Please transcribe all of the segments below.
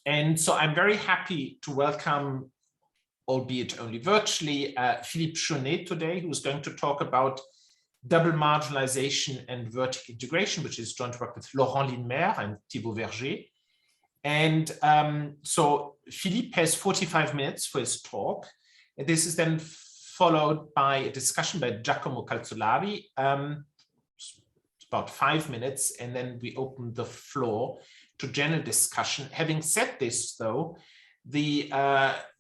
And so I'm very happy to welcome, albeit only virtually, Philippe Choné today, who's going to talk about double marginalization and vertical integration, which is joint work with Laurent Linmer and Thibaut Verger. And so Philippe has 45 minutes for his talk. And this is then followed by a discussion by Giacomo Calzolavi, about 5 minutes, and then we open the floor to general discussion. Having said this, though, the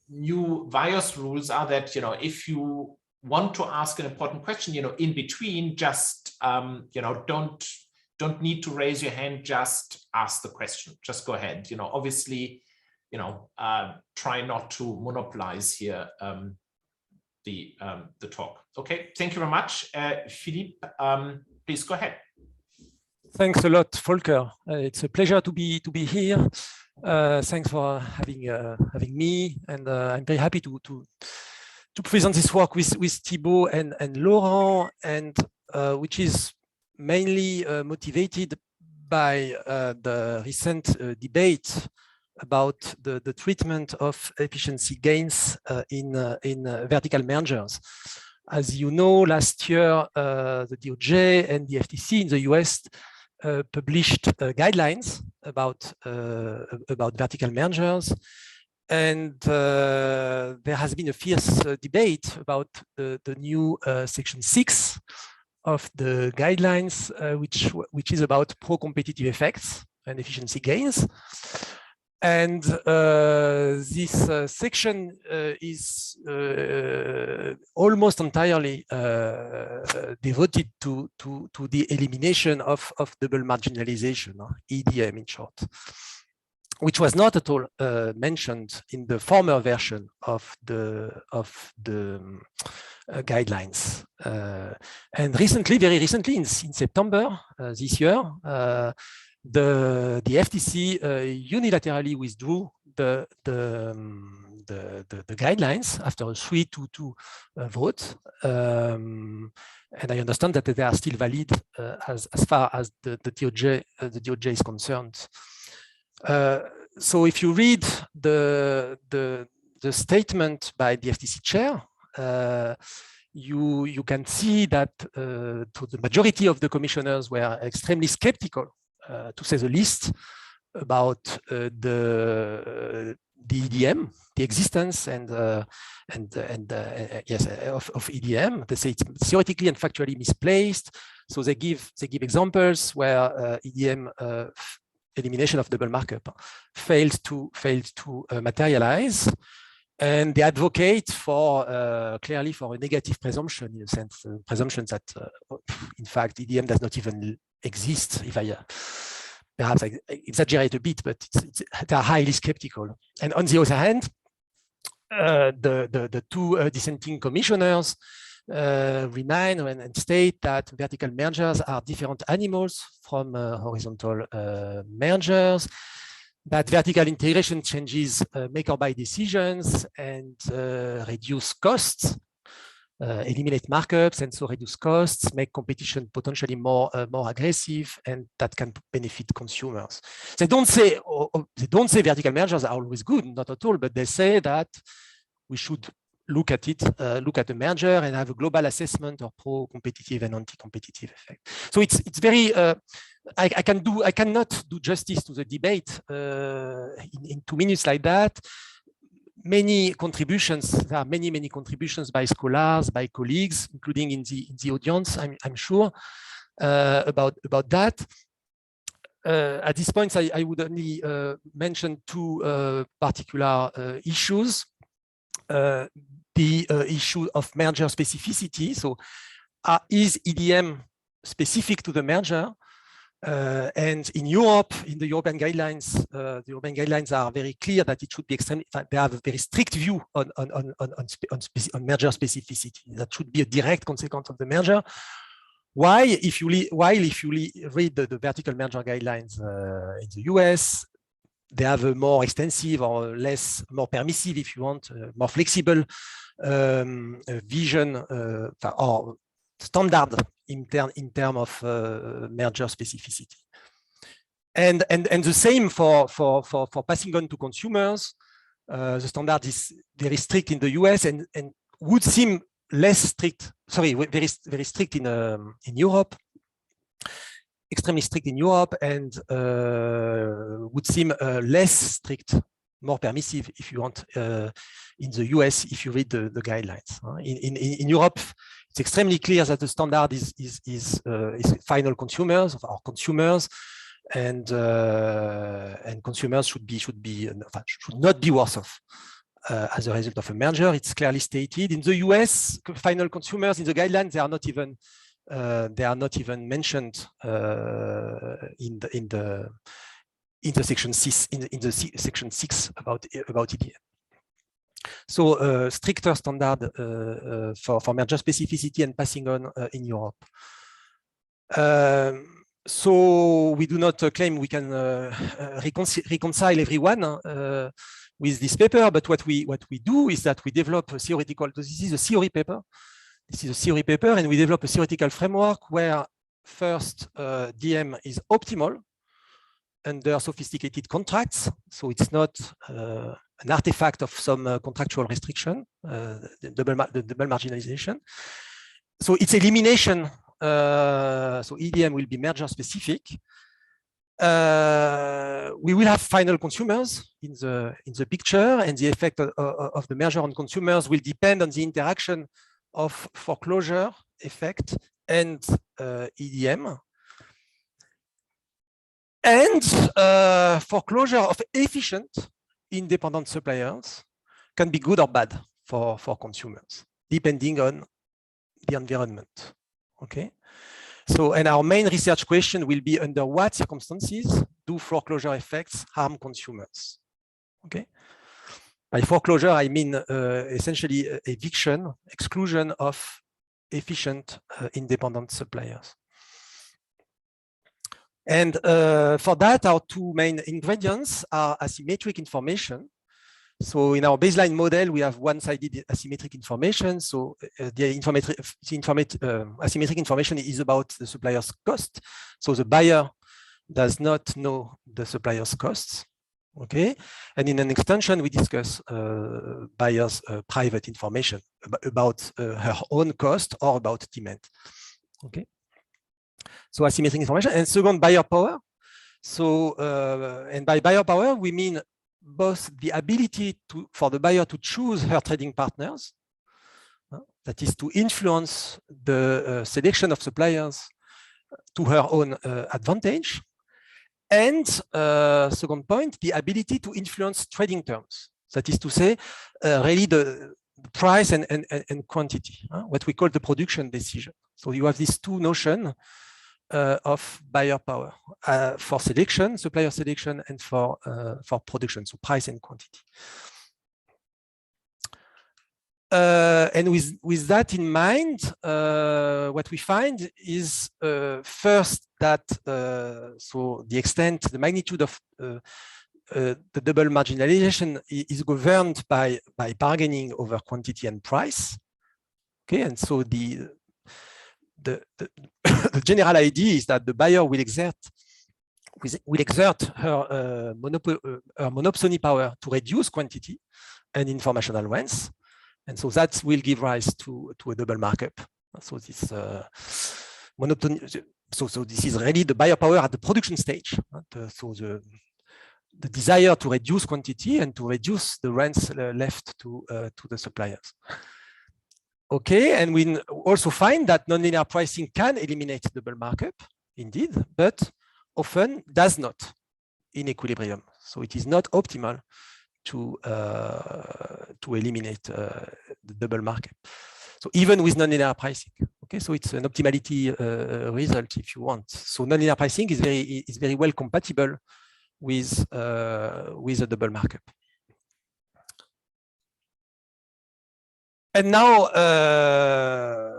new VIOS rules are that, if you want to ask an important question, in between, just, don't need to raise your hand, just ask the question. Just go ahead. Obviously, try not to monopolize here the talk. Okay, thank you very much. Philippe, please go ahead. Thanks a lot, Volker. It's a pleasure to be here. Thanks for having me, and I'm very happy to present this work with Thibaut and Laurent, and which is mainly motivated by the recent debate about the treatment of efficiency gains in vertical mergers. As you know, last year the DOJ and the FTC in the US published guidelines about vertical mergers, and there has been a fierce debate about the new Section 6 of the guidelines, which is about pro-competitive effects and efficiency gains. And this section is almost entirely devoted to the elimination of double marginalization, EDM in short, which was not at all mentioned in the former version of the guidelines. And recently, very recently, in September this year, the FTC unilaterally withdrew the guidelines after a 3-2 vote, and I understand that they are still valid as far as the DOJ is concerned. So if you read the statement by the FTC chair, you can see that the majority of the commissioners were extremely skeptical, to say the least, about the EDM, the existence and yes, of EDM. They say it's theoretically and factually misplaced. So they give examples where EDM elimination of double markup failed to materialize, and they advocate for clearly for a negative presumption, in a sense, presumption that in fact EDM does not even exist. If I perhaps I exaggerate a bit, but they are highly skeptical. And on the other hand, the two dissenting commissioners remind and state that vertical mergers are different animals from horizontal mergers, that vertical integration changes make or buy decisions and reduce costs, eliminate markups, and so reduce costs, make competition potentially more aggressive, and that can benefit consumers. They don't say vertical mergers are always good, not at all, but they say that we should look at it, look at the merger and have a global assessment of pro-competitive and anti-competitive effect. So it's very, I cannot do justice to the debate in 2 minutes like that. Many contributions, there are many contributions by scholars, by colleagues, including in the audience, I'm sure, about that. At this point, I would only mention 2 particular issues. The issue of merger specificity. So is EDM specific to the merger? And in Europe, in the European guidelines are very clear that it should be extremely, they have a very strict view on merger specificity. That should be a direct consequence of the merger. While if you read the vertical merger guidelines in the US, they have a more extensive or more permissive, if you want, more flexible vision or standard in terms of merger specificity. And the same for passing on to consumers. The standard is very strict in the US and would seem less strict. Sorry, very strict in Europe. Extremely strict in Europe, and would seem less strict, more permissive, if you want, in the US if you read the guidelines. In Europe, it's extremely clear that the standard is final consumers or consumers, and consumers should not be worse off as a result of a merger. It's clearly stated. In the US, final consumers in the guidelines, they are not even mentioned in the section 6 section 6 about EDM. So stricter standard for merger specificity and passing on in Europe. So we do not claim we can reconcile everyone with this paper, but what we do is that we develop a theoretical. This is a theory paper. This is a theory paper, and we develop a theoretical framework where first DM is optimal under sophisticated contracts. So it's not an artifact of some contractual restriction, the double marginalization. So it's elimination. So EDM will be merger specific. We will have final consumers in the picture, and the effect of the merger on consumers will depend on the interaction of foreclosure effect and EDM, and foreclosure of efficient independent suppliers can be good or bad for consumers depending on the environment. Okay, so and our main research question will be under what circumstances do foreclosure effects harm consumers? Okay. By foreclosure, I mean essentially eviction, exclusion of efficient independent suppliers. And for that, our two main ingredients are asymmetric information. So in our baseline model, we have one-sided asymmetric information. So the asymmetric information is about the supplier's cost. So the buyer does not know the supplier's costs. Okay, and in an extension, we discuss buyer's private information about her own cost or about demand. Okay, so asymmetric information, and second, buyer power. So, and by buyer power, we mean both the ability for the buyer to choose her trading partners, that is to influence the selection of suppliers to her own advantage. And second point, the ability to influence trading terms. That is to say, really the price and quantity, what we call the production decision. So you have these two notions of buyer power for selection, supplier selection, and for production, so price and quantity. And with that in mind, what we find is first that so the extent, the magnitude of the double marginalization is governed by bargaining over quantity and price. Okay, and so the general idea is that the buyer will exert her monopsony power to reduce quantity and informational rents. And so that will give rise to a double markup. So this so this is really the buyer power at the production stage. So the desire to reduce quantity and to reduce the rents left to the suppliers. Okay, and we also find that nonlinear pricing can eliminate double markup, indeed, but often does not in equilibrium. So it is not optimal to eliminate the double markup. So even with nonlinear pricing, okay, so it's an optimality result if you want. So nonlinear pricing is very well compatible with a double markup. And now,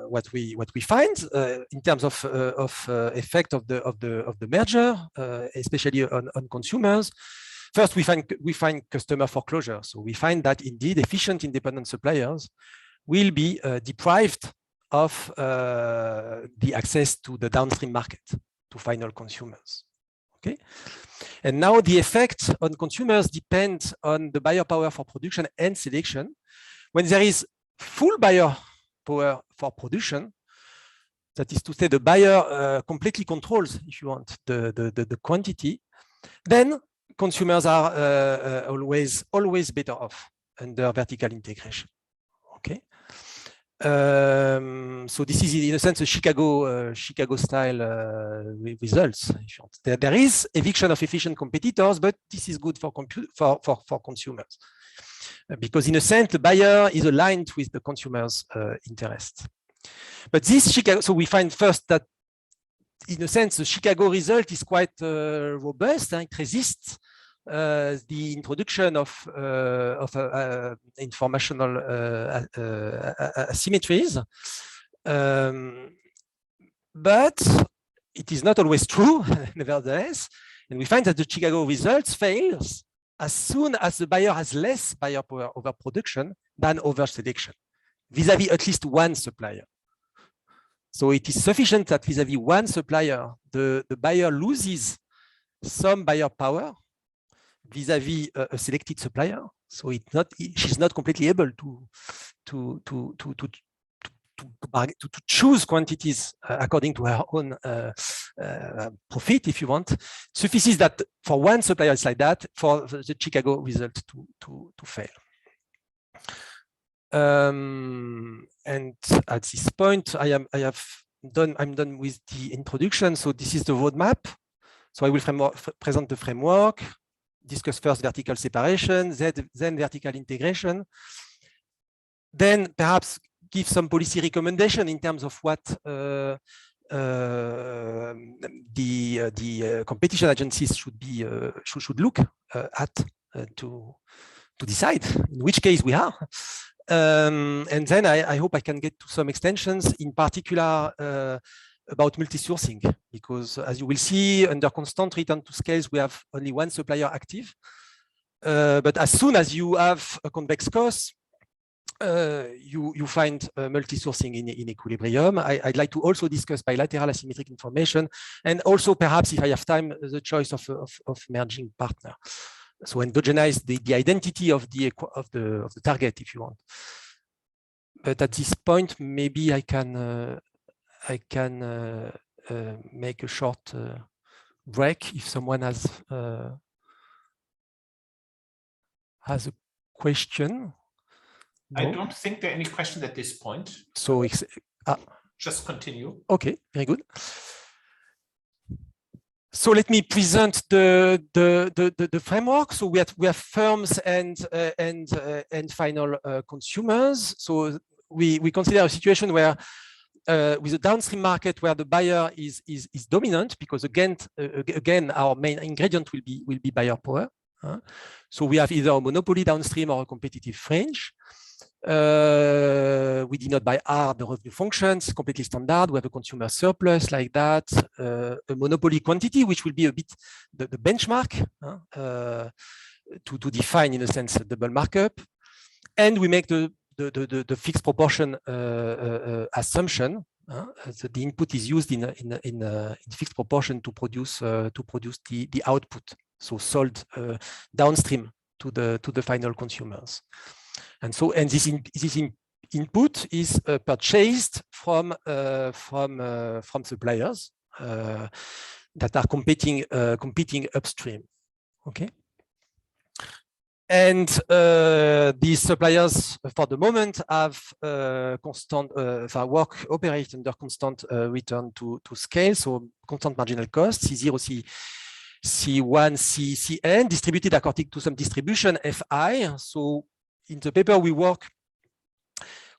what we find in terms of effect of the merger, especially on consumers. First, we find customer foreclosure. So we find that indeed efficient independent suppliers will be deprived of the access to the downstream market, to final consumers. Okay. And now the effect on consumers depends on the buyer power for production and selection. When there is full buyer power for production, that is to say the buyer completely controls, if you want, the quantity, then consumers are always better off under vertical integration. Okay. So this is in a sense a Chicago style results. If you want. There is eviction of efficient competitors, but this is good for consumers because in a sense the buyer is aligned with the consumer's interest. But this Chicago, so we find first that in a sense the Chicago result is quite robust. It resists the introduction of informational asymmetries, but it is not always true, nevertheless. And we find that the Chicago results fails as soon as the buyer has less buyer power over production than over selection, vis-à-vis at least one supplier. So it is sufficient that vis-à-vis one supplier, the buyer loses some buyer power vis-à-vis a selected supplier. So she's not completely able to choose quantities according to her own profit, if you want. Suffices that for one supplier it's like that, for the Chicago result to fail. And at this point, I'm done with the introduction. So this is the roadmap. So I will present the framework, discuss first vertical separation, then vertical integration, then perhaps give some policy recommendation in terms of what the competition agencies should look at to decide in which case we are. And then I hope I can get to some extensions, in particular about multi-sourcing, because as you will see, under constant return to scales, we have only one supplier active. But as soon as you have a convex cost, you find multi-sourcing in equilibrium. I'd like to also discuss bilateral asymmetric information, and also perhaps, if I have time, the choice of merging partner. So endogenize the identity of the target, if you want. But at this point, maybe I can make a short break if someone has a question. No? I don't think there are any questions at this point. So just continue. Okay, very good. So let me present the framework. So we have firms and final consumers. So we consider a situation where with a downstream market where the buyer is dominant, because again our main ingredient will be buyer power. So we have either a monopoly downstream or a competitive fringe. We denote by R the revenue functions, completely standard. We have a consumer surplus like that, a monopoly quantity, which will be a bit the benchmark to define, in a sense, a double markup. And we make the fixed proportion assumption. So the input is used in fixed proportion to produce the output, so sold downstream to the final consumers. And so, this input is purchased from suppliers that are competing upstream. Okay. And these suppliers, for the moment, have operate under constant return to scale, so constant marginal cost, C0, C1, Cn, distributed according to some distribution Fi. So in the paper, we work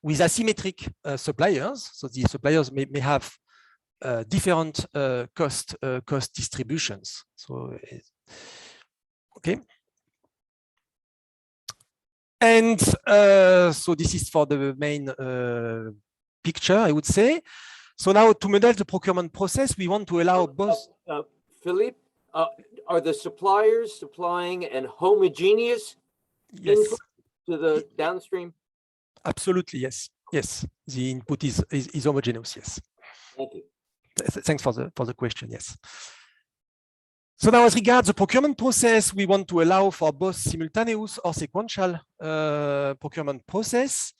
with asymmetric suppliers. So the suppliers may have different cost distributions. So, okay. And so this is for the main picture, I would say. So now to model the procurement process, we want to allow both. Philippe, are the suppliers supplying an homogeneous input to the downstream? Absolutely, yes. Yes, the input is homogeneous, yes. Thank you. Thanks for the question, yes. So now, as regards the procurement process, we want to allow for both simultaneous or sequential procurement process.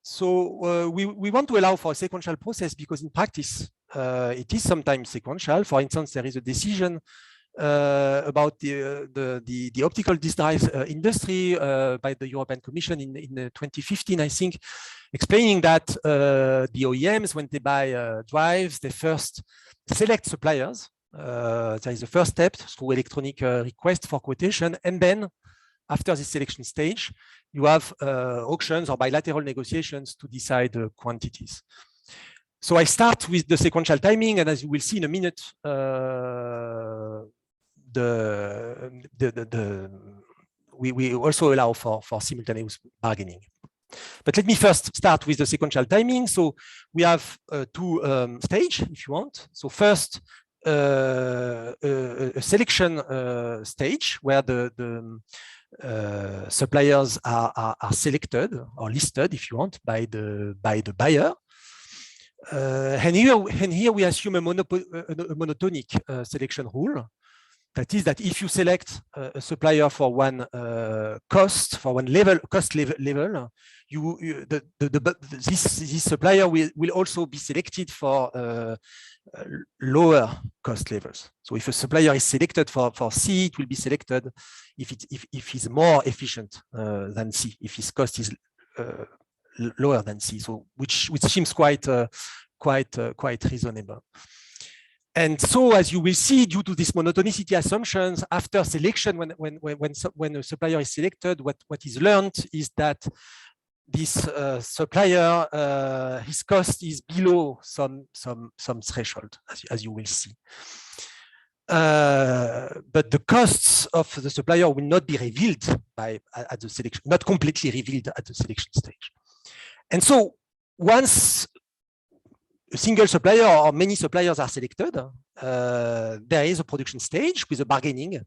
So we want to allow for a sequential process because in practice, it is sometimes sequential. For instance, there is a decision about the optical disk drive industry by the European Commission in 2015, I think, explaining that the OEMs, when they buy drives, they first select suppliers. There is a first step through electronic request for quotation, and then after this selection stage, you have auctions or bilateral negotiations to decide quantities. So I start with the sequential timing, and as you will see in a minute, we also allow for simultaneous bargaining. But let me first start with the sequential timing. So we have two stages, if you want. So first, a selection stage where the suppliers are selected or listed, if you want, by the buyer. And here we assume a monotonic selection rule. That is that if you select a supplier for one cost level, this supplier will also be selected for lower cost levels. So if a supplier is selected for C, it will be selected if he's more efficient than C, if his cost is lower than C. So which seems quite reasonable. And so, as you will see, due to this monotonicity assumptions, after selection, when a supplier is selected, what is learned is that this supplier, his cost is below some threshold, as you will see. But the costs of the supplier will not be revealed at the selection, not completely revealed at the selection stage. And so, once a single supplier or many suppliers are selected, there is a production stage with bargaining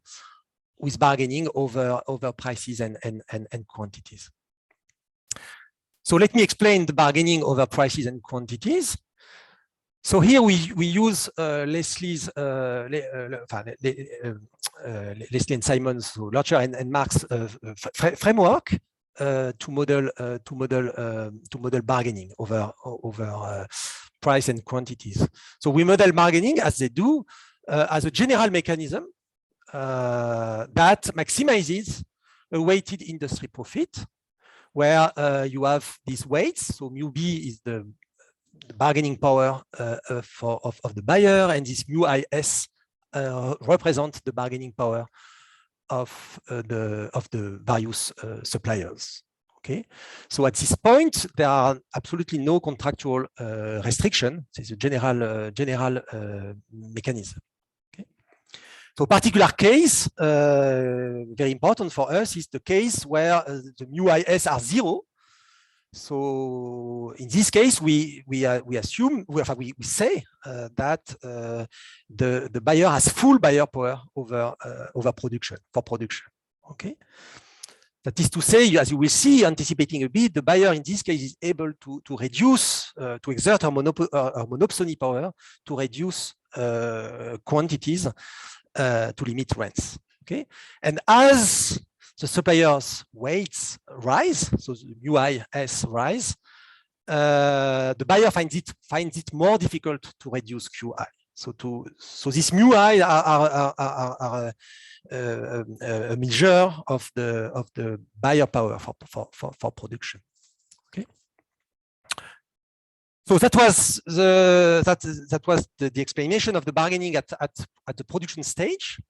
over prices and quantities. So let me explain the bargaining over prices and quantities. So here we use Leslie and Simon's, so Lurcher and Mark's framework to model bargaining over price and quantities. So we model bargaining as they do as a general mechanism that maximizes a weighted industry profit, where you have these weights. So mu B is the bargaining power of the buyer, and this mu IS represent the bargaining power of the various suppliers. Okay, so at this point there are absolutely no contractual restriction. It's a general mechanism. Okay, so particular case very important for us is the case where the mu IS are 0. So in this case, we say that the buyer has full buyer power over production. Okay, that is to say, as you will see, anticipating a bit, the buyer in this case is able to reduce, to exert her monopsony power to reduce quantities to limit rents. Okay, and as the supplier's weights rise, so the mu IS rise, the buyer finds it more difficult to reduce QI. So this mu I are a measure of the buyer power for production. Okay. So that was the explanation of the bargaining at the production stage,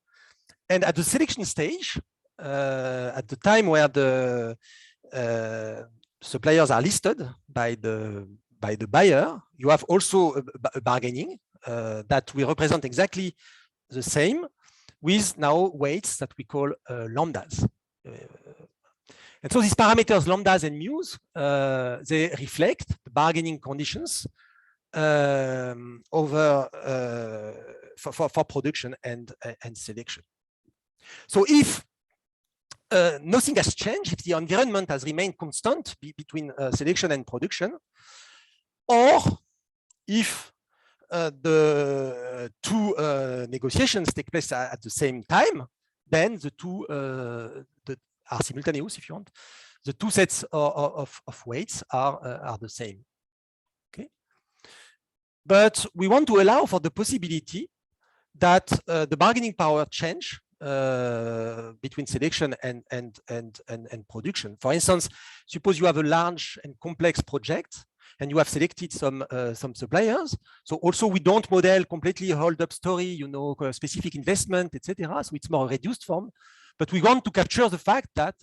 and at the selection stage. At the time where the suppliers are listed by the buyer, you have also a bargaining that will represent exactly the same, with now weights that we call lambdas. And so these parameters, lambdas and mu's, they reflect the bargaining conditions over for production and selection. So if nothing has changed, if the environment has remained constant between selection and production, or if the two negotiations take place at the same time, then the two are simultaneous, if you want. The two sets of weights are the same. Okay, but we want to allow for the possibility that the bargaining power change between selection and production. For instance, suppose you have a large and complex project and you have selected some suppliers. So also we don't model completely hold up story, you know, specific investment, etc. So it's more reduced form, but we want to capture the fact that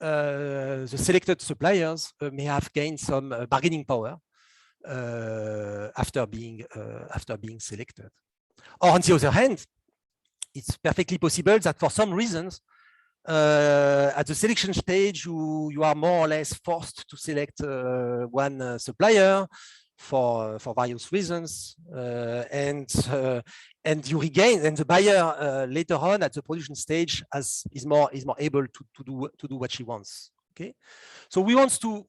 the selected suppliers may have gained some bargaining power after being selected. Or on the other hand, it's perfectly possible that for some reasons, at the selection stage, you are more or less forced to select one supplier for various reasons, and you regain, and the buyer later on at the production stage is more able to do what she wants. Okay, so we want to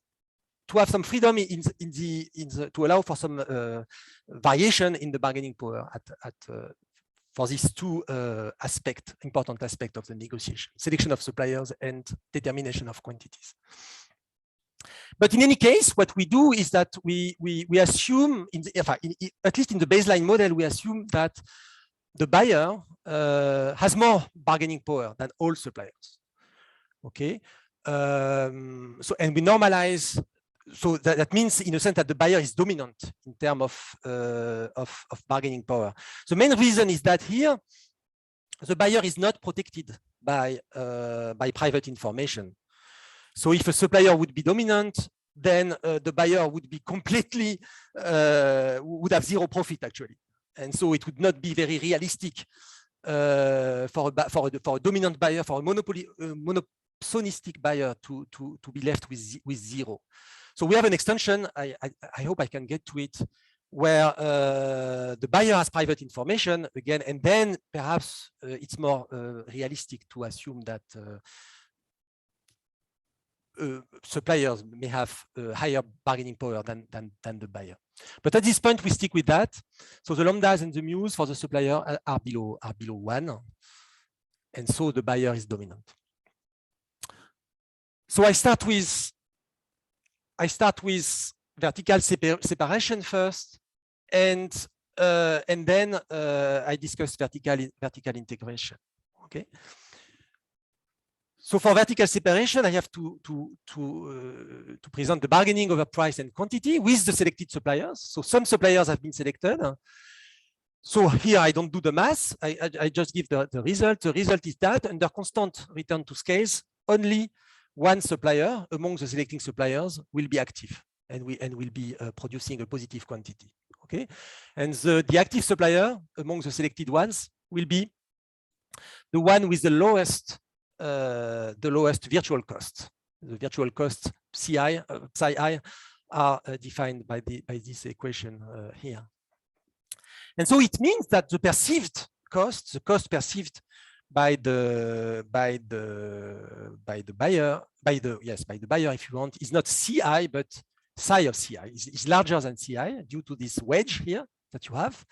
have some freedom to allow for some variation in the bargaining power for these two important aspects of the negotiation: selection of suppliers and determination of quantities. But in any case, what we do is that we assume, at least in the baseline model, we assume that the buyer has more bargaining power than all suppliers. Okay, so and we normalize. So that means, in a sense, that the buyer is dominant in terms of bargaining power. The main reason is that here, the buyer is not protected by private information. So if a supplier would be dominant, then the buyer would be completely, would have zero profit actually. And so it would not be very realistic for a dominant buyer, for a monopolistic buyer to be left with zero. So we have an extension, I hope I can get to it, where the buyer has private information again, and then perhaps it's more realistic to assume that suppliers may have higher bargaining power than the buyer. But at this point, we stick with that. So the lambdas and the mu's for the supplier are below 1, and so the buyer is dominant. So I start with vertical separation first, and then I discuss vertical integration. Okay. So for vertical separation, I have to present the bargaining over price and quantity with the selected suppliers. So some suppliers have been selected. So here I don't do the math. I just give the result. The result is that under constant return to scales, only one supplier among the selecting suppliers will be active and will be producing a positive quantity. Okay, and the active supplier among the selected ones will be the one with the lowest virtual cost. The virtual cost psi are defined by this equation here. And so it means that the perceived cost, the cost perceived by the buyer, if you want, is not Ci, but psi of Ci. Is larger than Ci due to this wedge here that you have.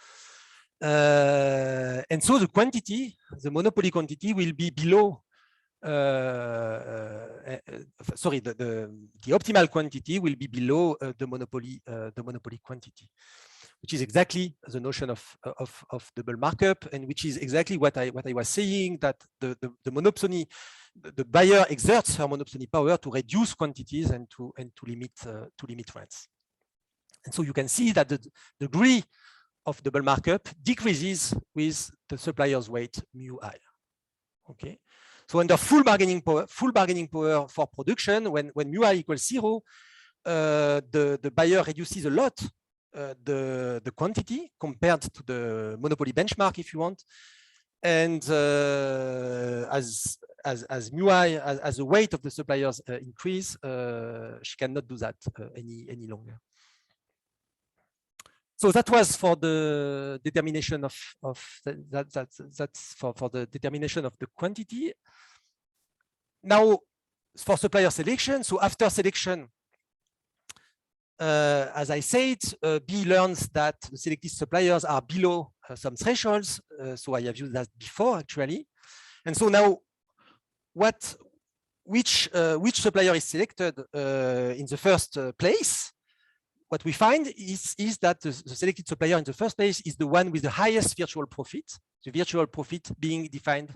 And so the quantity, the monopoly quantity, will be below. Sorry, the optimal quantity will be below the monopoly quantity, which is exactly the notion of double markup, and which is exactly what I was saying, that the monopsony, the buyer exerts her monopsony power to reduce quantities and to limit rents. And so you can see that the degree of double markup decreases with the supplier's weight mu I. Okay. So under full bargaining power for production, when mu I equals 0, the buyer reduces a lot the quantity compared to the monopoly benchmark, if you want, and as mu I, as the weight of the suppliers increase, she cannot do that any longer. So that was for the determination that's for the determination of the quantity. Now for supplier selection, so after selection, as I said, B learns that the selected suppliers are below some thresholds. So I have used that before, actually. And so now, which supplier is selected in the first place? What we find is that the selected supplier in the first place is the one with the highest virtual profit, the virtual profit being defined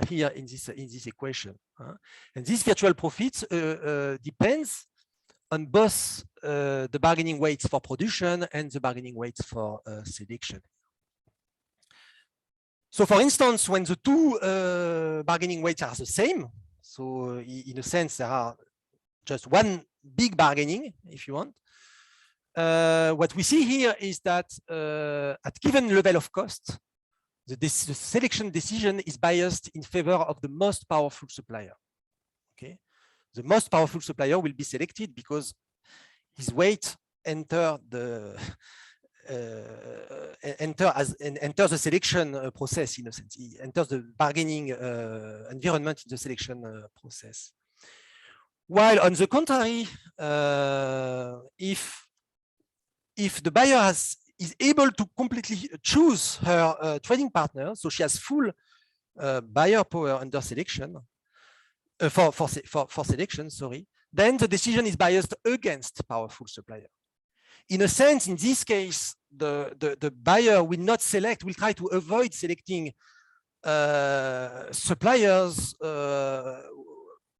here in this equation. And this virtual profit depends on both the bargaining weights for production and the bargaining weights for selection. So for instance, when the two bargaining weights are the same, so in a sense, there are just one big bargaining, if you want. What we see here is that at given level of cost, the selection decision is biased in favor of the most powerful supplier. Okay, the most powerful supplier will be selected because his weight enters the selection process, in a sense. He enters the bargaining environment in the selection process. While on the contrary, if the buyer is able to completely choose her trading partner, so she has full buyer power under selection, for selection, sorry, then the decision is biased against powerful supplier. In a sense, in this case, the buyer will not select, will try to avoid selecting suppliers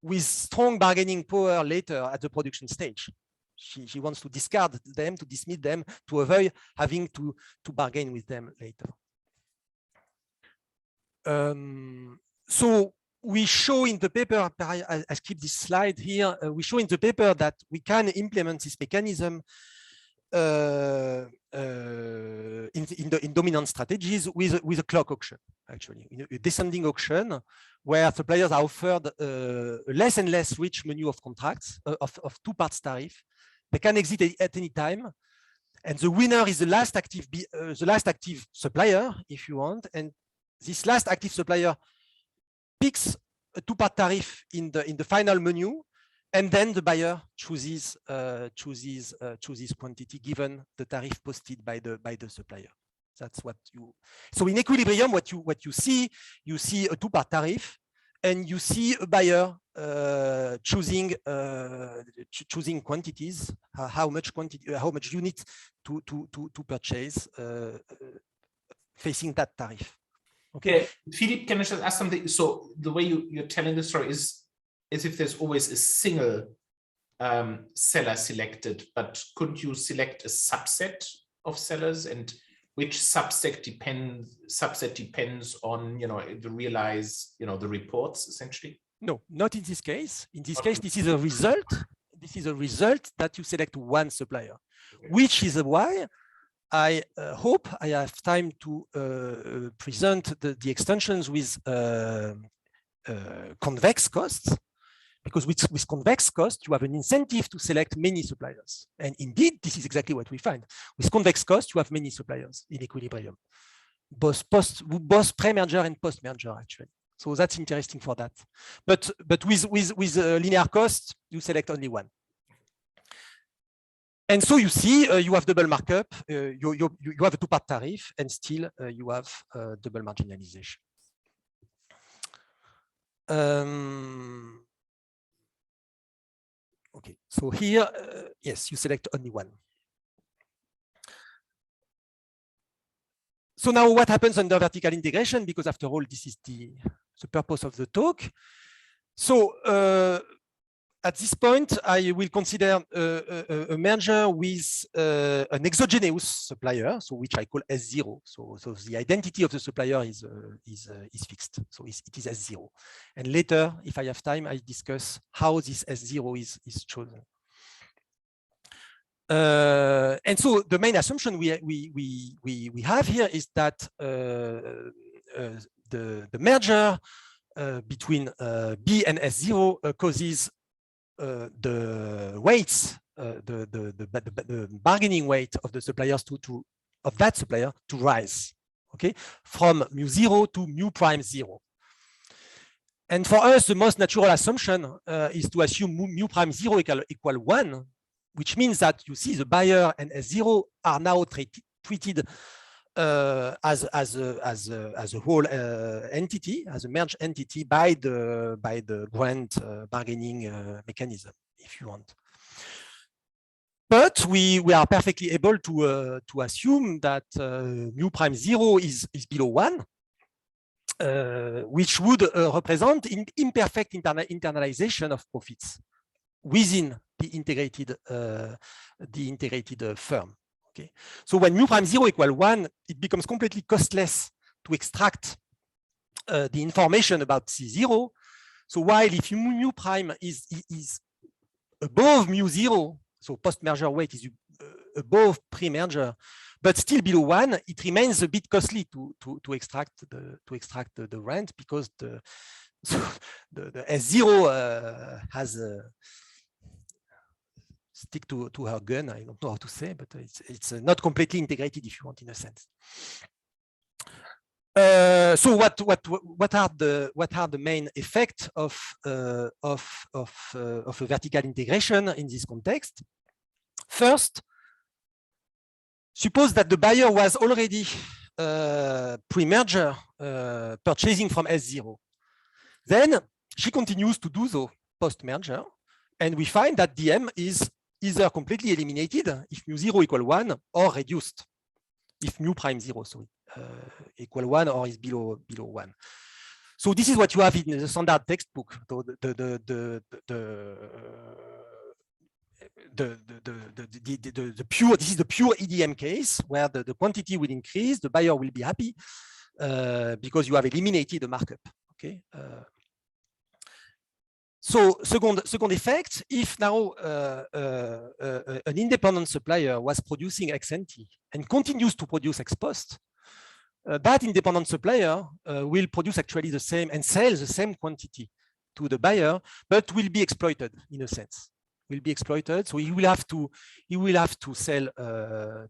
with strong bargaining power later at the production stage. She wants to discard them, to dismiss them, to avoid having to bargain with them later. So we show in the paper, I skip this slide here, we show in the paper that we can implement this mechanism in dominant strategies with a clock auction, actually, a descending auction where suppliers are offered a less and less rich menu of contracts of two parts tariff. They can exit at any time, and the winner is the last active supplier, if you want, and this last active supplier picks a two-part tariff in the final menu, and then the buyer chooses quantity given the tariff posted by the supplier. That's what you. So in equilibrium, what you see a two-part tariff, and you see a buyer choosing quantities, how much units to purchase facing that tariff. Okay, Philippe, can I just ask something? So the way you're telling the story is if there's always a single seller selected, but couldn't you select a subset of sellers, and which subset depends on the realize the reports essentially? No, not in this case. In this case, this is a result. This is a result that you select one supplier, which is why I hope I have time to present the extensions with convex costs, because with convex cost, you have an incentive to select many suppliers. And indeed, this is exactly what we find. With convex cost, you have many suppliers in equilibrium, both pre-merger and post-merger, actually. So that's interesting for that. But with linear cost, you select only one. And so you see, you have double markup, you have a two-part tariff, and still you have double marginalization. Okay, so here, yes, you select only one. So now what happens under vertical integration? Because after all, this is the purpose of the talk. So at this point, I will consider a merger with an exogenous supplier, so which I call S0. So the identity of the supplier is fixed. So it is S0. And later, if I have time, I discuss how this S0 is chosen. And so the main assumption we have here is that the merger between B and S0 causes the weights, the bargaining weight of the suppliers of that supplier to rise, okay, from mu0 to mu prime 0. And for us, the most natural assumption is to assume mu prime 0 equal 1, which means that you see the buyer and S0 are now treated as a whole entity, as a merged entity by the grant bargaining mechanism, if you want. But we are perfectly able to assume that mu prime 0 is below 1, which would represent imperfect internalization of profits within the integrated firm. Okay, so when mu prime 0 equal 1, it becomes completely costless to extract the information about C0. So while if mu prime is above mu 0, so post-merger weight is above pre-merger, but still below 1, it remains a bit costly to extract the rent, because the S0 has stick to her gun. I don't know how to say, but it's not completely integrated, if you want, in a sense. So what are the main effects of a vertical integration in this context? First, suppose that the buyer was already pre-merger purchasing from S0. Then she continues to do so post-merger, and we find that DM is either completely eliminated if mu 0 equal 1, or reduced if mu prime 0, sorry, equal 1 or is below 1. So this is what you have in the standard textbook. So this is the pure EDM case, where the quantity will increase, the buyer will be happy because you have eliminated the markup. Okay. So second effect, if now an independent supplier was producing ex ante and continues to produce ex post, that independent supplier will produce actually the same and sell the same quantity to the buyer, but will be exploited in a sense. Will be exploited, so he will have to sell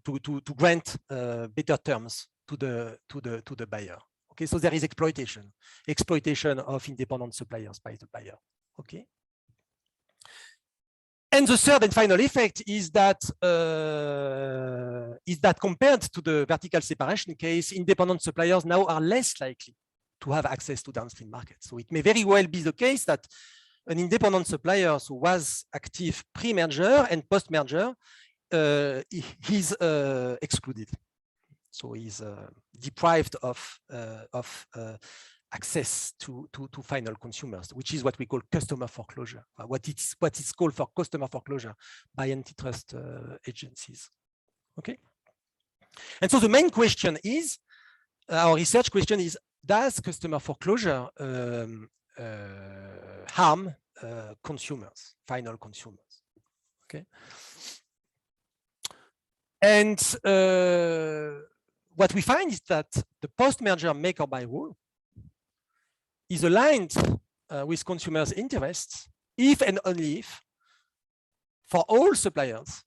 to grant better terms to the buyer. Okay, so there is exploitation of independent suppliers by the buyer. Okay. And the third and final effect is that compared to the vertical separation case, independent suppliers now are less likely to have access to downstream markets. So it may very well be the case that an independent supplier who was active pre-merger and post-merger is excluded. So he's deprived of access to final consumers, which is what we call customer foreclosure, what is called for customer foreclosure by antitrust agencies. Okay. And so the main question is, our research question is, does customer foreclosure harm consumers, final consumers? Okay. And what we find is that the post-merger make or buy rule is aligned with consumers' interests if and only if, for all suppliers,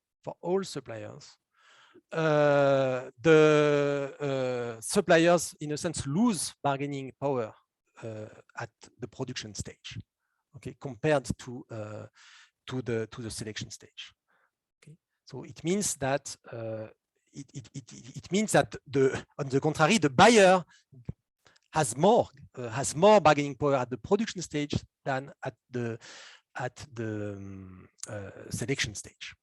the suppliers, in a sense, lose bargaining power at the production stage, okay, compared to the selection stage. Okay, so it means that on the contrary, the buyer has more bargaining power at the production stage than at the selection stage.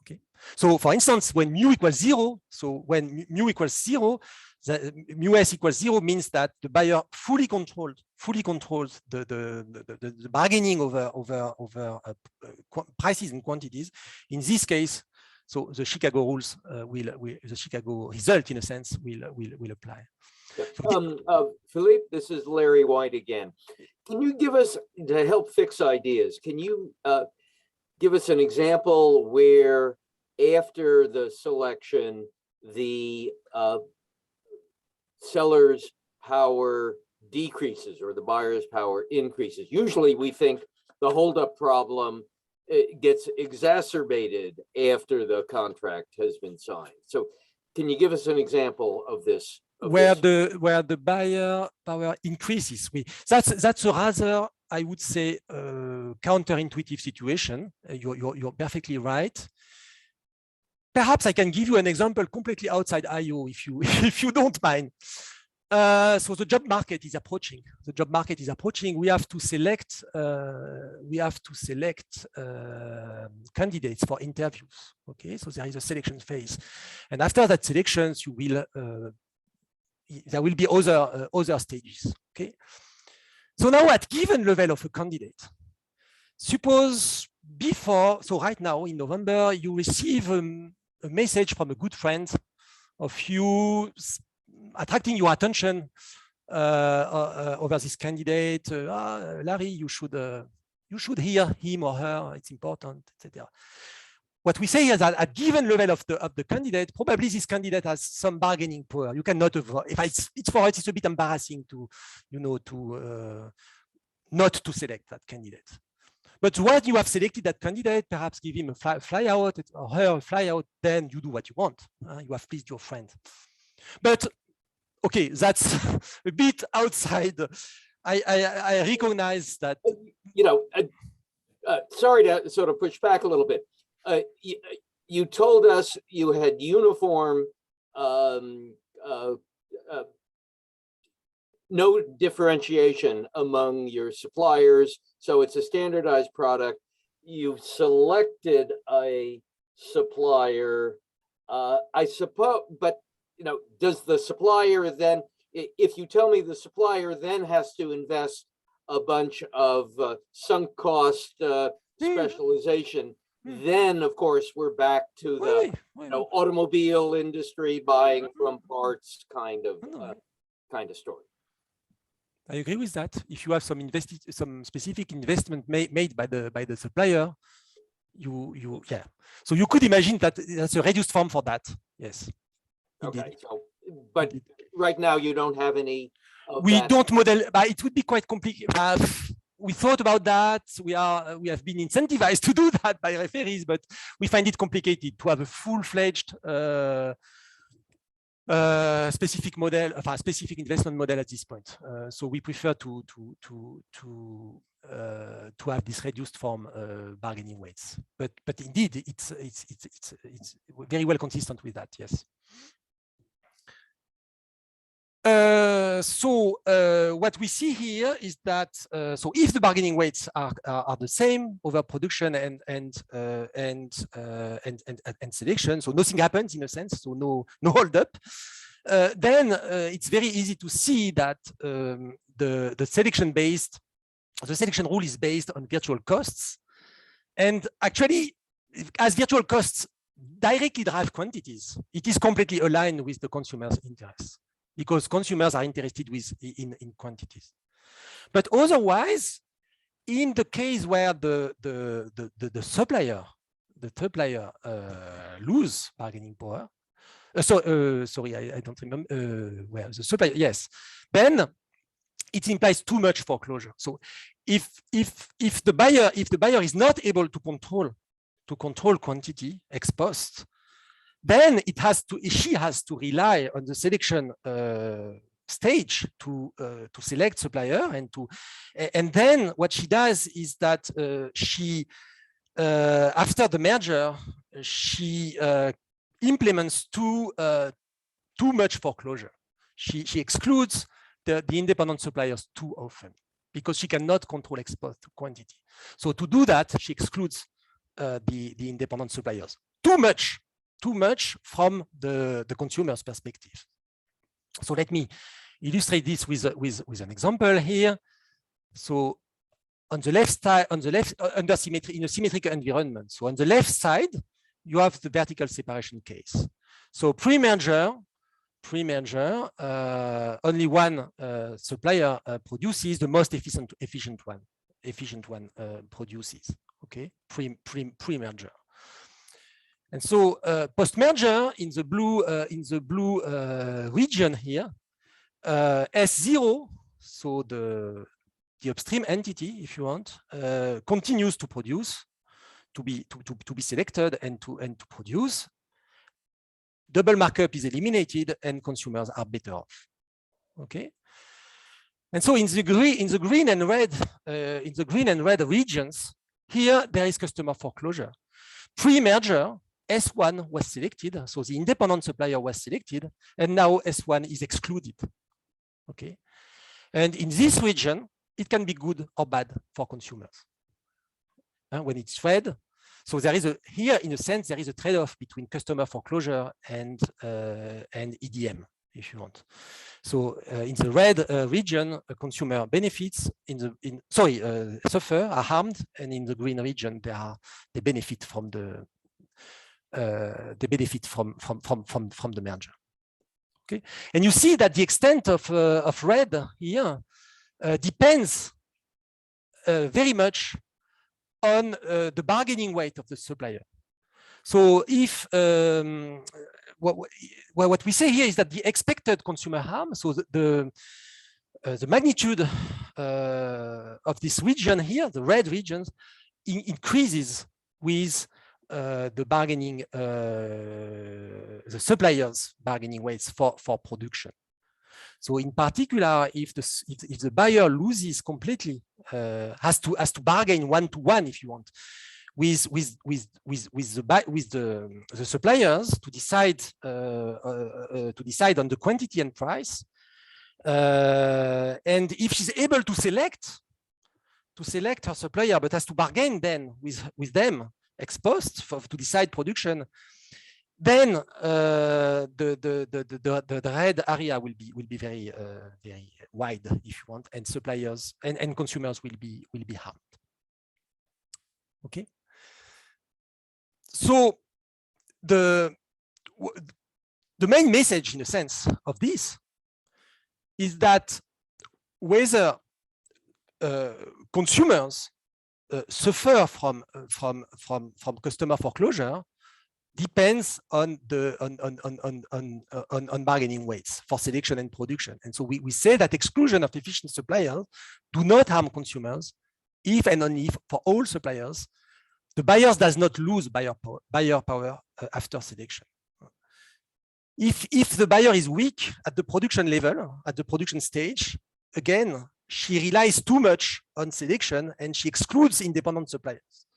Okay. So for instance, when mu equals 0, so when mu equals 0, the mu s equals 0 means that the buyer fully controls the bargaining over prices and quantities. In this case, so the Chicago rules the Chicago result, in a sense, will apply. Philippe, this is Larry White again. Can you give us, to help fix ideas, can you give us an example where after the selection, the seller's power decreases or the buyer's power increases? Usually we think the holdup problem gets exacerbated after the contract has been signed. So can you give us an example of this? Where the buyer power increases. That's a rather, I would say, counterintuitive situation. You're perfectly right. perhaps I can give you an example completely outside IO if you if you don't mind. So the job market is approaching. The job market is approaching. We have to select. Candidates for interviews. Okay, so there is a selection phase, and after that selections, you will there will be other stages. Okay. So now at given level of a candidate, suppose before, so right now in November, you receive a message from a good friend of you attracting your attention over this candidate. Larry, you should hear him or her. It's important, etc. What we say is that at given level of the candidate, probably this candidate has some bargaining power. You cannot avoid. If it's for us, it's a bit embarrassing to, not to select that candidate. But once you have selected that candidate, perhaps give him a fly out or her a fly out, then you do what you want. You have pleased your friend. But okay, that's a bit outside. I recognize that. Sorry to sort of push back a little bit. You told us you had uniform, no differentiation among your suppliers, so it's a standardized product. You've selected a supplier, I suppose, but does the supplier then, if you tell me the supplier then has to invest a bunch of sunk cost specialization, then of course we're back to the automobile industry buying from parts kind of story. I agree with that. If you have some specific investment made by the supplier, yeah. So you could imagine that that's a reduced form for that. Yes. Okay. Indeed. So, but right now you don't have any. We don't model. But it would be quite complicated. We thought about that. We have been incentivized to do that by referees, but we find it complicated to have a full-fledged specific model, specific investment model at this point. So we prefer to have this reduced form bargaining weights. But indeed, it's very well consistent with that. Yes. So what we see here is that so if the bargaining weights are the same over production and selection, so nothing happens in a sense, so no hold up, then it's very easy to see that the selection rule is based on virtual costs, and actually, as virtual costs directly drive quantities, it is completely aligned with the consumer's interests, because consumers are interested in quantities. But otherwise, in the case where the supplier lose bargaining power, sorry, I don't remember where the supplier. Yes, then it implies too much foreclosure. So if the buyer is not able to control quantity ex post, then she has to rely on the selection stage to select supplier and then what she does is that she after the merger she implements too much foreclosure. She excludes the independent suppliers too often because she cannot control ex post quantity. So to do that, she excludes the independent suppliers too much from the consumer's perspective. So let me illustrate this with an example here. So on the left side, under symmetry, in a symmetric environment. So on the left side, you have the vertical separation case. So pre-merger, only one supplier produces, the most efficient one produces. Okay, pre-merger. And so post-merger in the blue region here, S0, so the upstream entity, if you want, continues to produce, to be selected and to produce. Double markup is eliminated and consumers are better off. Okay. And so in the green and red regions, here there is customer foreclosure. Pre-merger, S1 was selected, so the independent supplier was selected, and now S1 is excluded. Okay, and in this region, it can be good or bad for consumers. When it's red, so there is here, in a sense, there is a trade-off between customer foreclosure and EDM, if you want. So in the red region, a consumer benefits. Suffer, are harmed, and in the green region, they benefit from the merger. Okay, and you see that the extent of red here depends very much on the bargaining weight of the supplier. So if what we say here is that the expected consumer harm, so the magnitude of this region here, the red regions, increases with the bargaining, the suppliers' bargaining weights for production. So in particular, if the buyer loses completely, has to bargain one-to-one, if you want, with the suppliers to decide on the quantity and price, and if she's able to select her supplier, but has to bargain then with them ex post to decide production, then the red area will be very very wide, if you want, and suppliers and consumers will be harmed. Okay. So the main message, in a sense, of this is that whether consumers suffer from customer foreclosure depends on bargaining weights for selection and production. And so we say that exclusion of efficient suppliers do not harm consumers if and only if, for all suppliers, the buyers does not lose buyer power after selection. If the buyer is weak at the production level, at the production stage, again, she relies too much on selection and she excludes independent suppliers.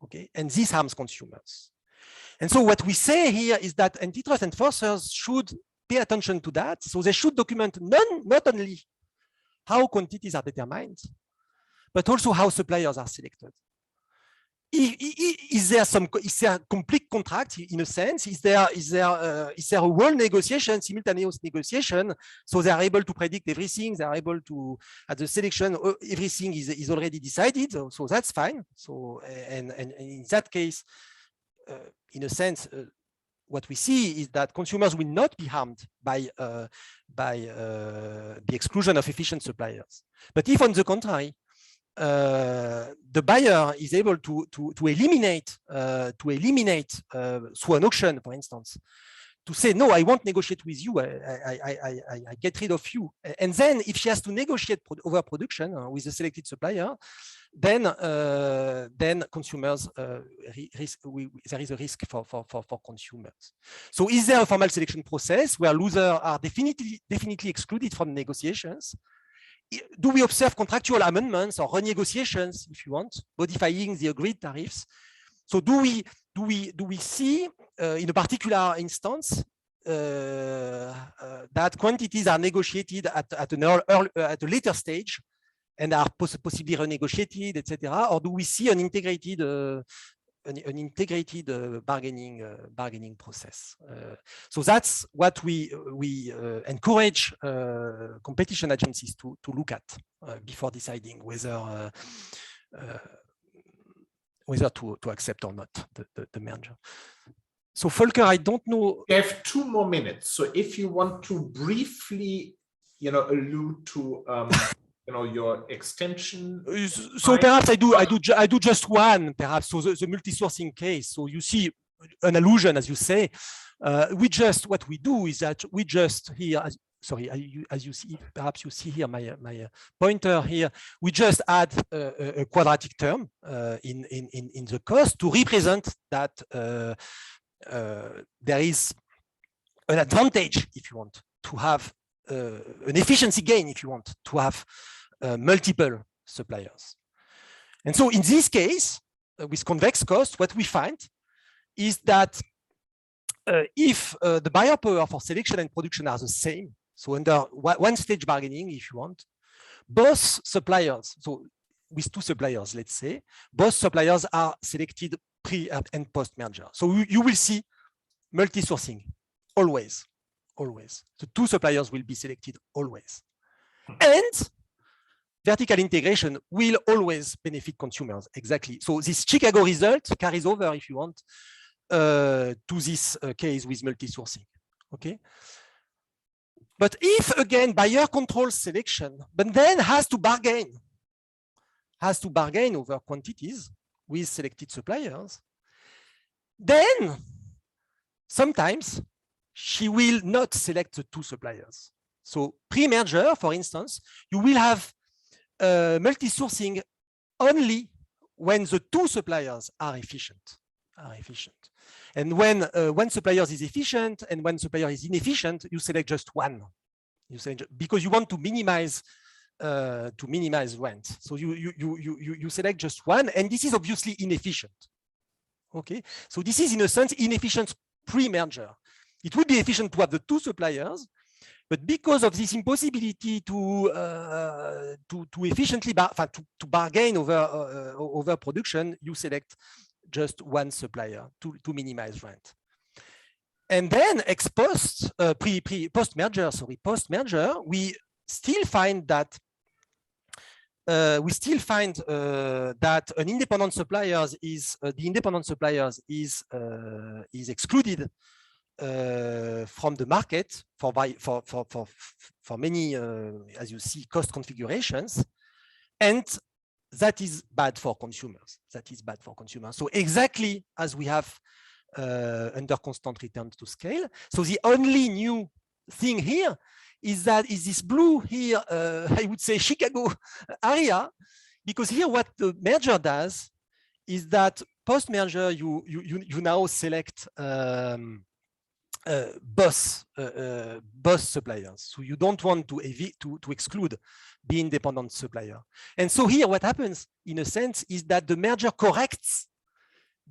Okay, and this harms consumers. And so what we say here is that antitrust enforcers should pay attention to that. So they should document not only how quantities are determined, but also how suppliers are selected. Is there a complete contract, in a sense? Is there a world negotiation, simultaneous negotiation, so they are able to predict everything? They are able to, at the selection, everything is already decided. So that's fine. So and in that case, in a sense, what we see is that consumers will not be harmed by the exclusion of efficient suppliers. But if, on the contrary, the buyer is able to eliminate through an auction, for instance, to say, no, I won't negotiate with you, I get rid of you. And then if she has to negotiate overproduction with the selected supplier, then consumers, there is a risk for consumers. So is there a formal selection process where losers are definitely excluded from negotiations? Do we observe contractual amendments or renegotiations, if you want, modifying the agreed tariffs? So do we see in a particular instance that quantities are negotiated at a later stage and are possibly renegotiated, etc., or do we see an integrated bargaining process? So that's what we encourage competition agencies to look at before deciding whether to accept or not the merger. So Volker, I don't know. We have 2 more minutes. So if you want to briefly, allude to your extension. So perhaps I do just one, perhaps. So the multi-sourcing case. So you see an allusion, as you say. What we do is that we just here, as you see, perhaps you see here my pointer here. We just add a quadratic term in the cost to represent that there is an advantage, if you want, to have an efficiency gain, if you want, to have multiple suppliers. And so in this case, with convex cost, what we find is that if the buyer power for selection and production are the same, so under one stage bargaining, if you want, both suppliers, so with two suppliers, let's say, both suppliers are selected pre and post merger. So you will see multi-sourcing always. The two suppliers will be selected always. And vertical integration will always benefit consumers, exactly. So this Chicago result carries over, if you want, to this case with multi-sourcing, okay? But if, again, buyer controls selection, but then has to bargain over quantities with selected suppliers, then sometimes she will not select the two suppliers. So pre-merger, for instance, you will have multi-sourcing only when the two suppliers are efficient. And when one supplier is efficient and one supplier is inefficient, you select just one. Because you want to minimize rent. So you select just one, and this is obviously inefficient. Okay, so this is in a sense inefficient pre-merger. It would be efficient to have the two suppliers, but because of this impossibility to efficiently to bargain over production, you select just one supplier to minimize rent. And then post merger, we still find that an independent suppliers is excluded from the market for many, as you see, cost configurations, and that is bad for consumers. So exactly as we have under constant return to scale. So the only new thing here is this blue here, I would say Chicago area, because here what the merger does is that post-merger you now select both suppliers. So you don't want to exclude the independent supplier. And so here what happens in a sense is that the merger corrects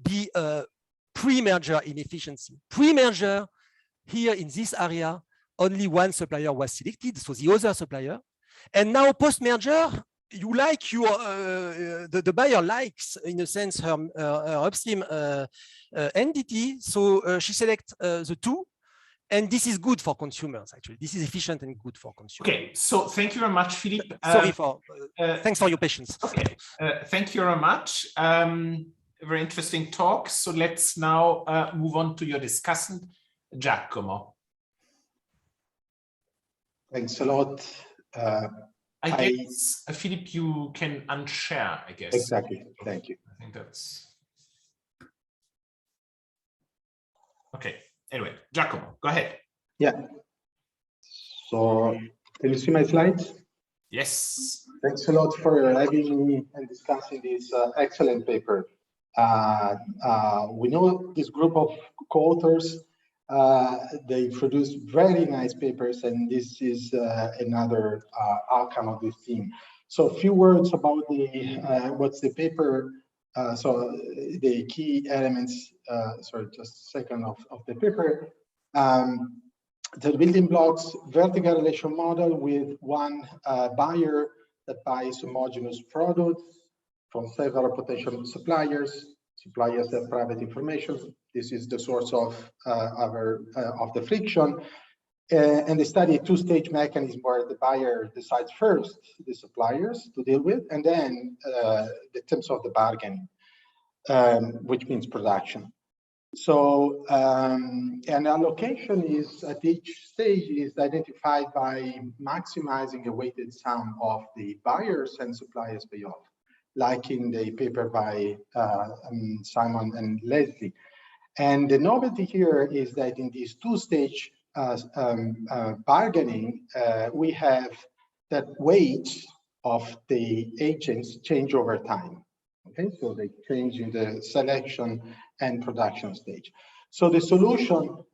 the pre-merger inefficiency. Pre-merger here in this area, only one supplier was selected, so the other supplier. And now post-merger, you like your the buyer likes in a sense her upstream entity, so she selects the two, and this is good for consumers. Actually, this is efficient and good for consumers. Okay, so thank you very much, Philippe. Sorry for thanks for your patience. Okay, thank you very much. Very interesting talk. So let's now move on to your discussant, Giacomo. Thanks a lot. I guess, Philippe, you can unshare, I guess. Exactly. Thank you. I think that's... Okay. Anyway, Giacomo, go ahead. Yeah. So can you see my slides? Yes. Thanks a lot for having me and discussing this excellent paper. We know this group of co-authors. They produce very nice papers, and this is another outcome of this team. So a few words about the what's the paper. So the key elements. Sorry, just a second of the paper. The building blocks: vertical relation model with one buyer that buys homogeneous products from several potential suppliers. Suppliers have private information. This is the source of the friction. And they study a two-stage mechanism where the buyer decides first the suppliers to deal with, and then the terms of the bargain, which means production. So, and allocation is at each stage is identified by maximizing a weighted sum of the buyers and suppliers payoff, like in the paper by Simon and Leslie. And the novelty here is that in this two-stage bargaining, we have that weight of the agents change over time. Okay, so they change in the selection and production stage. So the solution,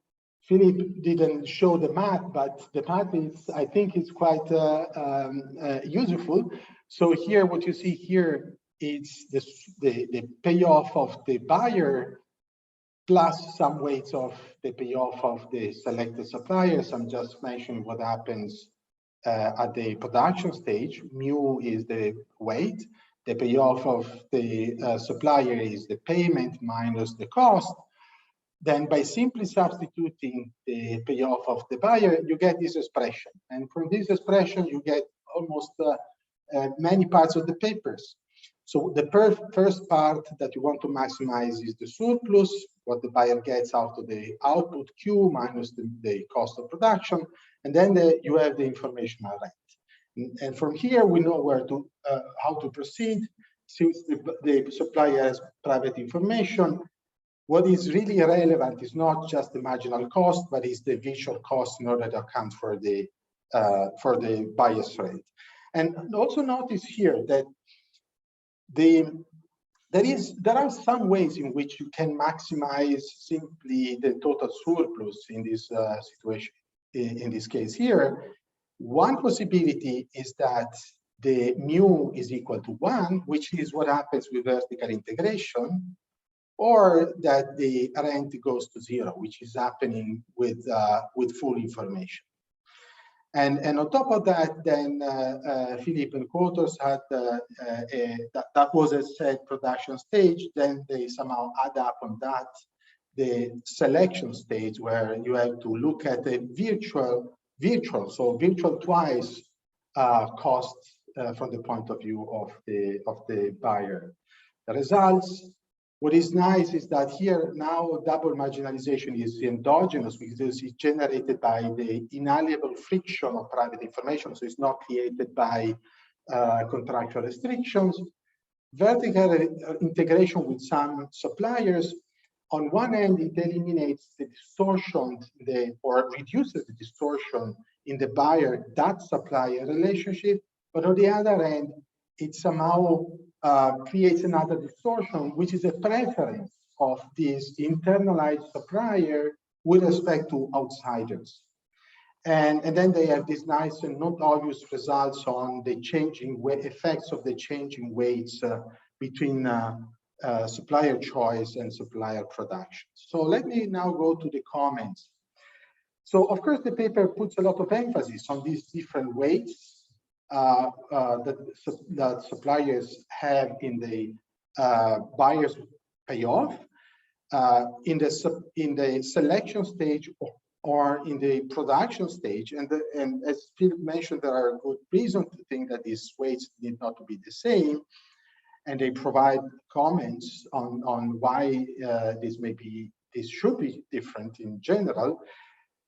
Philippe didn't show the math, but the math is, I think, is quite useful. So here, what you see here is the payoff of the buyer plus some weights of the payoff of the selected suppliers. I'm just mentioning what happens at the production stage. Mu is the weight. The payoff of the supplier is the payment minus the cost. Then by simply substituting the payoff of the buyer, you get this expression. And from this expression, you get almost many parts of the papers. So the first part that you want to maximize is the surplus, what the buyer gets out of the output Q minus the cost of production. And then you have the informational rent. And from here, we know where to how to proceed. Since the supplier has private information, what is really relevant is not just the marginal cost, but is the visual cost in order to account for the bias rate. And also notice here that there are some ways in which you can maximize simply the total surplus in this situation. In this case here, one possibility is that the mu is equal to 1, which is what happens with vertical integration, or that the rent goes to 0, which is happening with full information. And on top of that, then Philippe and co-authors had that was a set production stage. Then they somehow add up on that the selection stage, where you have to look at the virtual twice cost from the point of view of the buyer. The results. What is nice is that here now double marginalization is endogenous because it's generated by the inalienable friction of private information. So it's not created by contractual restrictions. Vertical integration with some suppliers, on one end, it eliminates the distortion or reduces the distortion in the buyer that supplier relationship. But on the other end, it somehow creates another distortion, which is a preference of this internalized supplier with respect to outsiders. And then they have these nice and not obvious results on the changing effects of the changing weights between supplier choice and supplier production. So let me now go to the comments. So of course, the paper puts a lot of emphasis on these different weights that suppliers have in the buyer's payoff, in the selection stage or in the production stage. And as Philippe mentioned, there are good reasons to think that these weights need not to be the same. And they provide comments on why this should be different in general.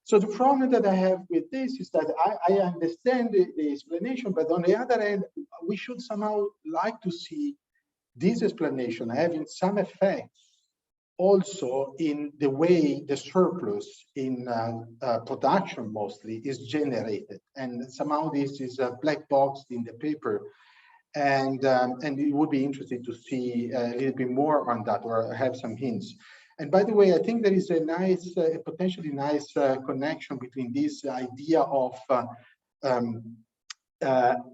So the problem that I have with this is that I understand the explanation, but on the other hand, we should somehow like to see this explanation having some effects also in the way the surplus in production mostly is generated. And somehow this is a black box in the paper. And it would be interesting to see a little bit more on that or have some hints. And by the way, I think there is a nice, potentially nice connection between this idea of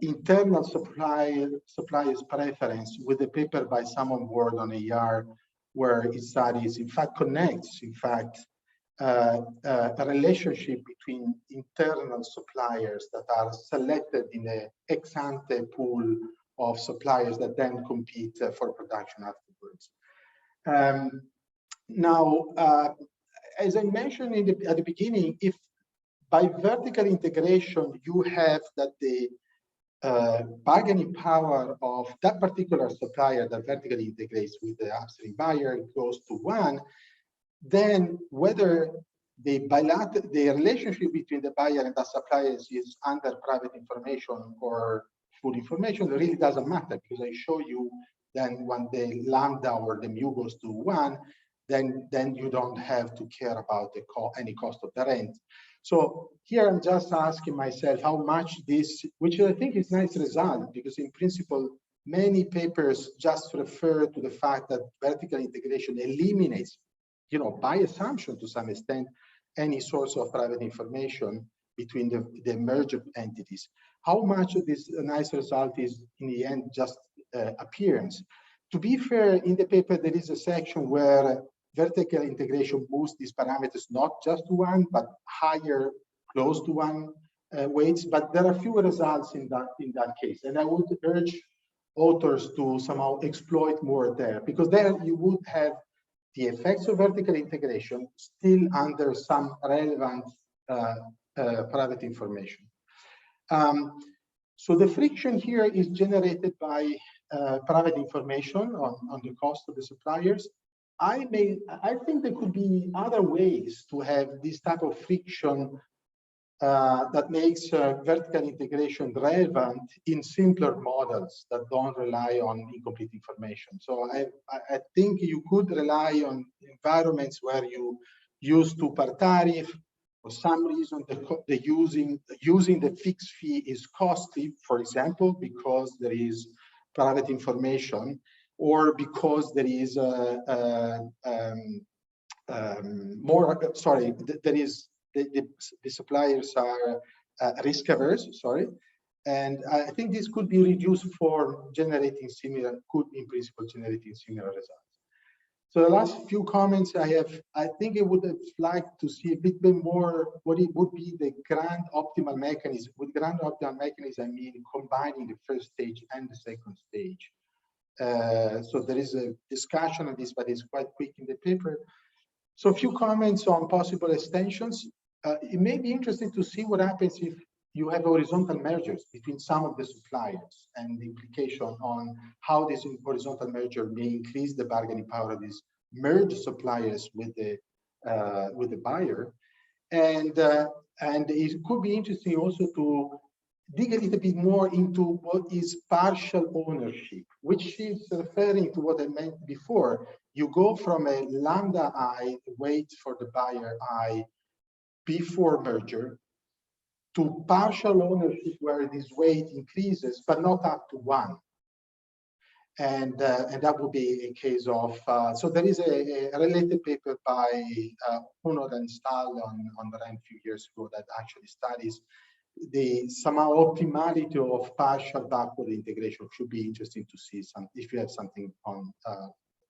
internal supplier's preference with a paper by Simon Ward on AR, where it studies, in fact, connects, in fact, a relationship between internal suppliers that are selected in an ex-ante pool of suppliers that then compete for production afterwards. Now, as I mentioned at the beginning, if by vertical integration you have that the bargaining power of that particular supplier that vertically integrates with the upstream buyer goes to 1, then whether the relationship between the buyer and the suppliers is under private information or full information really doesn't matter, because I show you then when the lambda or the mu goes to 1, then you don't have to care about any cost of the rent. So here I'm just asking myself how much this, which I think is a nice result, because in principle, many papers just refer to the fact that vertical integration eliminates, by assumption to some extent, any source of private information between the merged entities. How much of this nice result is in the end just appearance? To be fair, in the paper, there is a section where vertical integration moves these parameters not just to 1, but higher, close to 1 weights. But there are fewer results in that case. And I would urge authors to somehow exploit more there, because there you would have the effects of vertical integration still under some relevant private information. So the friction here is generated by private information on the cost of the suppliers. I think there could be other ways to have this type of friction that makes vertical integration relevant in simpler models that don't rely on incomplete information. So I think you could rely on environments where you use two-part tariff. For some reason, using the fixed fee is costly, for example, because there is private information, or because there is the suppliers are risk averse, and I think this could be reduced for generating similar, could in principle generating similar results. So the last few comments I have, I think I would have liked to see a bit more what it would be the grand optimal mechanism. With grand optimal mechanism, I mean combining the first stage and the second stage. So there is a discussion on this, but it's quite quick in the paper. So a few comments on possible extensions. It may be interesting to see what happens if you have horizontal mergers between some of the suppliers, and the implication on how this horizontal merger may increase the bargaining power of these merged suppliers with the buyer. And it could be interesting also to dig a little bit more into what is partial ownership, which is referring to what I meant before. You go from a lambda I weight for the buyer I before merger to partial ownership where this weight increases, but not up to 1. And that would be a case of, so there is a related paper by Honor and Stahl on the RAN a few years ago that actually studies the somehow optimality of partial backward integration. Should be interesting to see if you have something on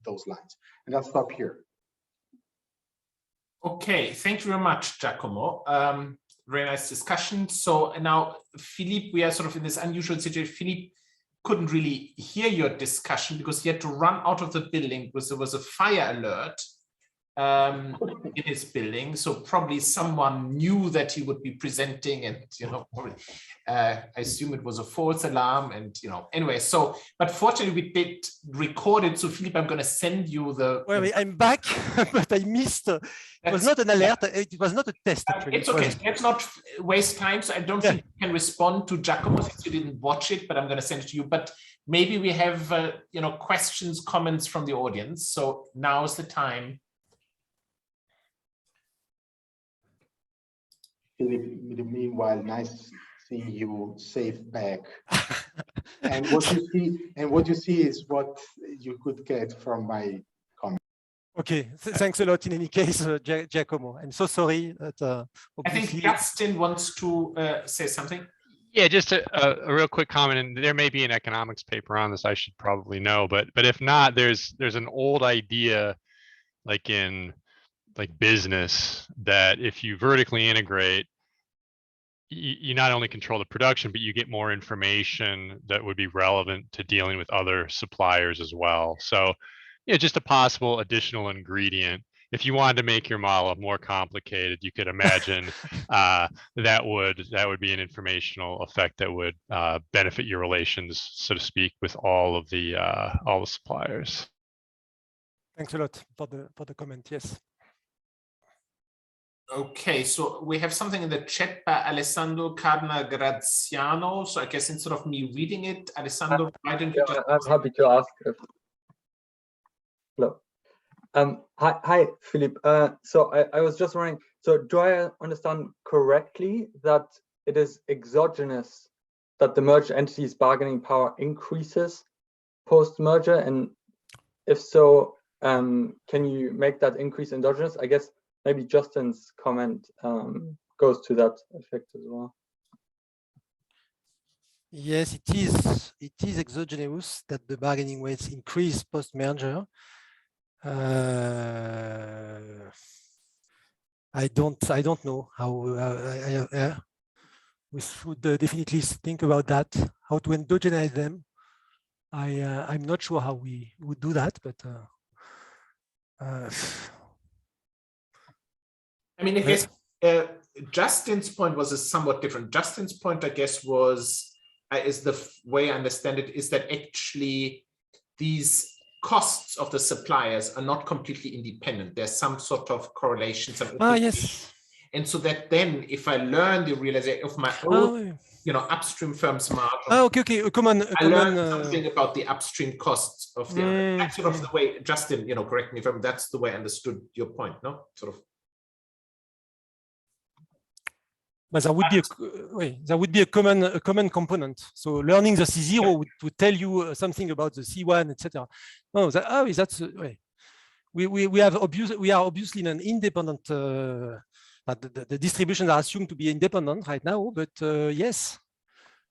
those lines. And I'll stop here. Okay, thank you very much, Giacomo. Very nice discussion. So now, Philippe, we are sort of in this unusual situation. Philippe couldn't really hear your discussion because he had to run out of the building because there was a fire alert in his building. So probably someone knew that he would be presenting, and I assume it was a false alarm. And anyway, so but fortunately we did record it. So Philippe, I'm going to send you the. Well, I'm back, but I missed. It was not an alert. It was not a test. Actually, it's okay. Let's not waste time. So I don't think you can respond to Giacomo since you didn't watch it, but I'm going to send it to you. But maybe we have questions, comments from the audience. So now's the time. Philippe, meanwhile, nice seeing you safe back. And what you see is what you could get from my comment. Okay, thanks a lot. In any case, Giacomo, I'm so sorry. That, I think Justin wants to say something. Yeah, just a real quick comment, and there may be an economics paper on this. I should probably know, but if not, there's an old idea, like in business, that if you vertically integrate, you not only control the production, but you get more information that would be relevant to dealing with other suppliers as well. So, just a possible additional ingredient. If you wanted to make your model more complicated, you could imagine that would be an informational effect that would benefit your relations, so to speak, with all the suppliers. Thanks a lot for the comment. Yes. Okay, so we have something in the chat by Alessandro Cardinal Graziano. So I guess instead of me reading it, Alessandro, why don't you just... I'm happy to ask. Hello. Hi, Philippe. So I was just wondering, so do I understand correctly that it is exogenous that the merged entity's bargaining power increases post-merger? And if so, can you make that increase endogenous? I guess maybe Justin's comment goes to that effect as well. Yes, it is exogenous that the bargaining weights increase post-merger. I don't know how. We should definitely think about that. How to endogenize them. I'm not sure how we would do that, but. I mean, I guess Justin's point was somewhat different. Justin's point, I guess, was is the way I understand it is that actually these costs of the suppliers are not completely independent. There's some sort of correlation. Yes. And so that then, if I learn the realization of my own, upstream firm's margin, okay. I learned something about the upstream costs of the other. That's sort of the way, Justin, correct me if I'm, that's the way I understood your point, no? Sort of. But there would be a common component. So learning the C0 would tell you something about the C1, etc. No, that's we are obviously in an independent. The distributions are assumed to be independent right now, but yes,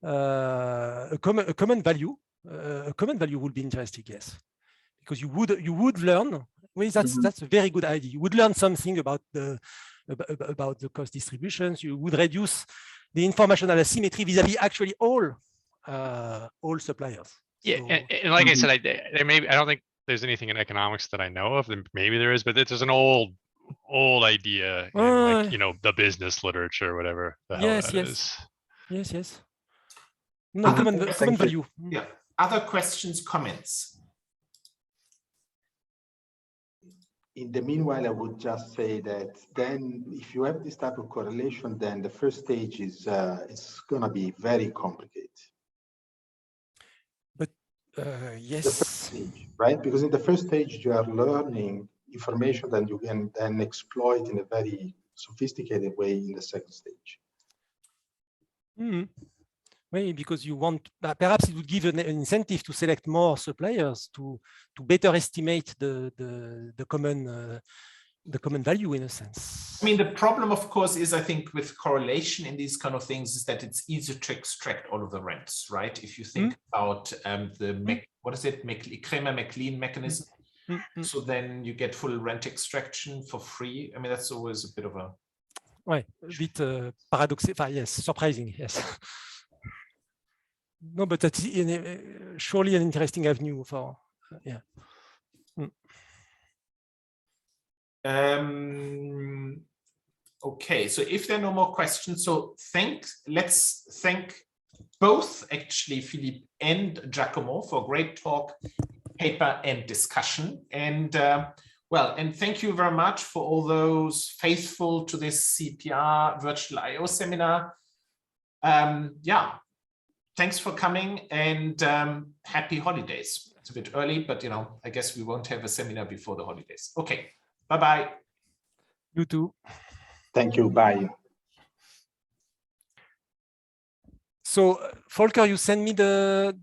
a common value would be interesting, yes, because you would learn. Well, that's a very good idea. You would learn something about the cost distributions. You would reduce the informational asymmetry vis-a-vis actually all suppliers. Yeah, so, and like I said, I don't think there's anything in economics that I know of. Maybe there is, but there's an old idea in the business literature, or whatever the hell that is. Yes. No, common value. Yeah. Other questions, comments? In the meanwhile, I would just say that then if you have this type of correlation, then the first stage is going to be very complicated. But yes. The first stage, right? Because in the first stage, you are learning information that you can then exploit in a very sophisticated way in the second stage. Maybe because you want, perhaps it would give an incentive to select more suppliers to better estimate the common value in a sense. I mean, the problem, of course, is I think with correlation in these kind of things is that it's easy to extract all of the rents, right? If you think about the Kramer-MacLean mechanism, so then you get full rent extraction for free. I mean, that's always a bit of a bit paradoxical. Yes, surprising. Yes. No, but that's surely an interesting avenue for Okay, so if there are no more questions, so let's thank both actually Philippe and Giacomo for a great talk, paper, and discussion. And and thank you very much for all those faithful to this CEPR virtual I/O seminar. Thanks for coming, and happy holidays. It's a bit early, but I guess we won't have a seminar before the holidays. Okay, bye-bye. You too. Thank you, bye. So Volker, you send me the